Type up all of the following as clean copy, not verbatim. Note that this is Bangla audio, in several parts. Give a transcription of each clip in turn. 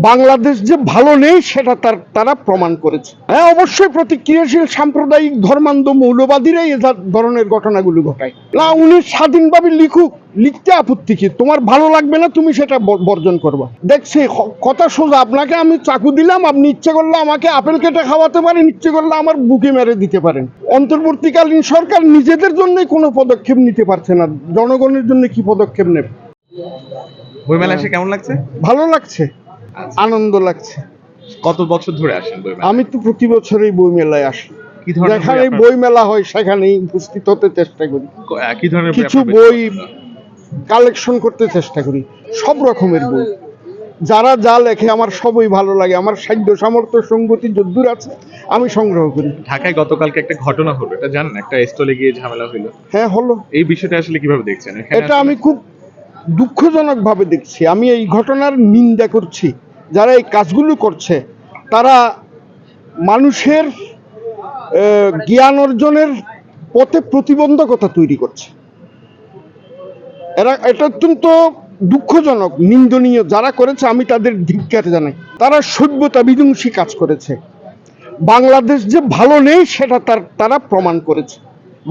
বাংলাদেশ যে ভালো নেই সেটা তারা প্রমাণ করেছে। হ্যাঁ, অবশ্যই প্রতিক্রিয়াশীল সাম্প্রদায়িক ধর্মান্ধ মৌলবাদীরাই এ ধরনের ঘটনাগুলো ঘটায়। না, উনি স্বাধীনভাবে লিখুক, লিখতে আপত্তি কি? তোমার ভালো লাগবে না, তুমি সেটা বর্জন করবা। দেখছি কথা সোজা, আপনাকে আমি চাকু দিলাম, আপনি ইচ্ছে করলে আমাকে আপেল কেটে খাওয়াতে পারেন, ইচ্ছে করলে আমার বুকে মেরে দিতে পারেন। অন্তর্বর্তীকালীন সরকার নিজেদের জন্য কোনো পদক্ষেপ নিতে পারছে না, জনগণের জন্য কি পদক্ষেপ নেবে? বইমেলা এসে কেমন লাগছে? ভালো লাগছে, আনন্দ লাগছে। কত বছর ধরে আসেন বইমেলা? আমি তো প্রতি বছরই বই মেলায় আসি, কি ধরনের যেখানে বই মেলা হয় সেখানেই উপস্থিত হতে চেষ্টা করি। কি ধরনের কিছু বই কালেকশন করতে চেষ্টা করি, সব রকমের বই। যারা যা লেখে আমার সবই ভালো লাগে। আমার সাধ্য সামর্থ্য সঙ্গতি যদ্দূর আছে আমি সংগ্রহ করি। ঢাকায় গতকালকে একটা ঘটনা হলো, এটা জানেন? একটা স্টলে গিয়ে ঝামেলা হলো। হ্যাঁ, হলো। এই বিষয়টা আসলে কিভাবে দেখছেন? এটা আমি খুব দুঃখজনক ভাবে দেখছি। আমি এই ঘটনার নিন্দা করছি। যারা এই কাজগুলো করছে তারা মানুষের জ্ঞান অর্জনের পথে প্রতিবন্ধকতা তৈরি করছে। এটা অত্যন্ত দুঃখজনক, নিন্দনীয়। যারা করেছে আমি তাদের ধিক্কার জানাই। তারা সভ্যতা বিধ্বংসী কাজ করেছে। বাংলাদেশ যে ভালো নেই সেটা তারা প্রমাণ করেছে।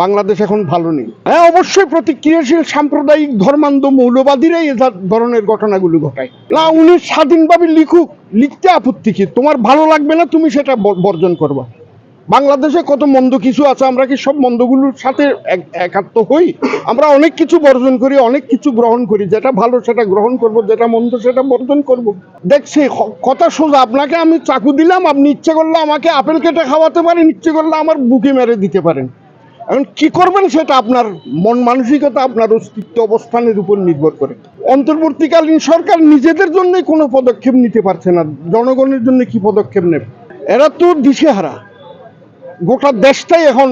বাংলাদেশ এখন ভালো নেই। হ্যাঁ, অবশ্যই প্রতিক্রিয়াশীল সাম্প্রদায়িক ধর্মান্ধ মৌলবাদীরাই এ ধরনের ঘটনাগুলো ঘটায়। না, উনি স্বাধীনভাবে লিখুক, লিখতে আপত্তি কি? তোমার ভালো লাগবে না, তুমি সেটা বর্জন করবা। বাংলাদেশে কত মন্দ কিছু আছে, আমরা কি সব মন্দগুলোর সাথে একাত্ম হই? আমরা অনেক কিছু বর্জন করি, অনেক কিছু গ্রহণ করি। যেটা ভালো সেটা গ্রহণ করব, যেটা মন্দ সেটা বর্জন করব। দেখছি কথা সোজা, আপনাকে আমি চাকু দিলাম, আপনি ইচ্ছে করলে আমাকে আপেল কেটে খাওয়াতে পারেন, ইচ্ছে করলে আমার বুকে মেরে দিতে পারেন। এখন কি করবেন সেটা আপনার মন মানসিকতা, আপনার অস্তিত্ব অবস্থানের উপর নির্ভর করে। অন্তর্বর্তীকালীন সরকার নিজেদের জন্য কোনো পদক্ষেপ নিতে পারছে না, জনগণের জন্য কি পদক্ষেপ নেবে? এরা তো দিশেহারা। গোটা দেশটাই এখন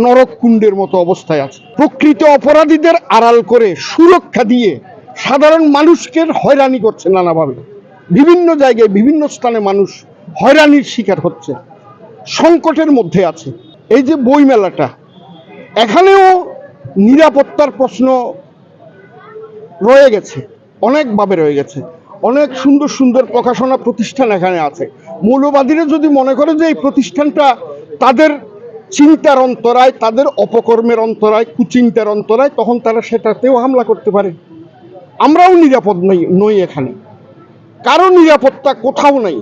নরক কুণ্ডের মতো অবস্থায় আছে। প্রকৃত অপরাধীদের আড়াল করে সুরক্ষা দিয়ে সাধারণ মানুষকে হয়রানি করছে নানাভাবে। বিভিন্ন জায়গায় বিভিন্ন স্থানে মানুষ হয়রানির শিকার হচ্ছে, সংকটের মধ্যে আছে। এই যে বই মেলাটা, এখানেও নিরাপত্তার প্রশ্ন রয়ে গেছে, অনেকভাবে রয়ে গেছে। অনেক সুন্দর সুন্দর প্রকাশনা প্রতিষ্ঠান এখানে আছে। মৌলবাদীরা যদি মনে করে যে এই প্রতিষ্ঠানটা তাদের চিন্তার অন্তরায়, তাদের অপকর্মের অন্তরায়, কুচিন্তার অন্তরায়, তখন তারা সেটাতেও হামলা করতে পারে। আমরাও নিরাপদ নই এখানে, কারো নিরাপত্তা কোথাও নেই।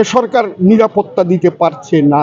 এ সরকার নিরাপত্তা দিতে পারছে না।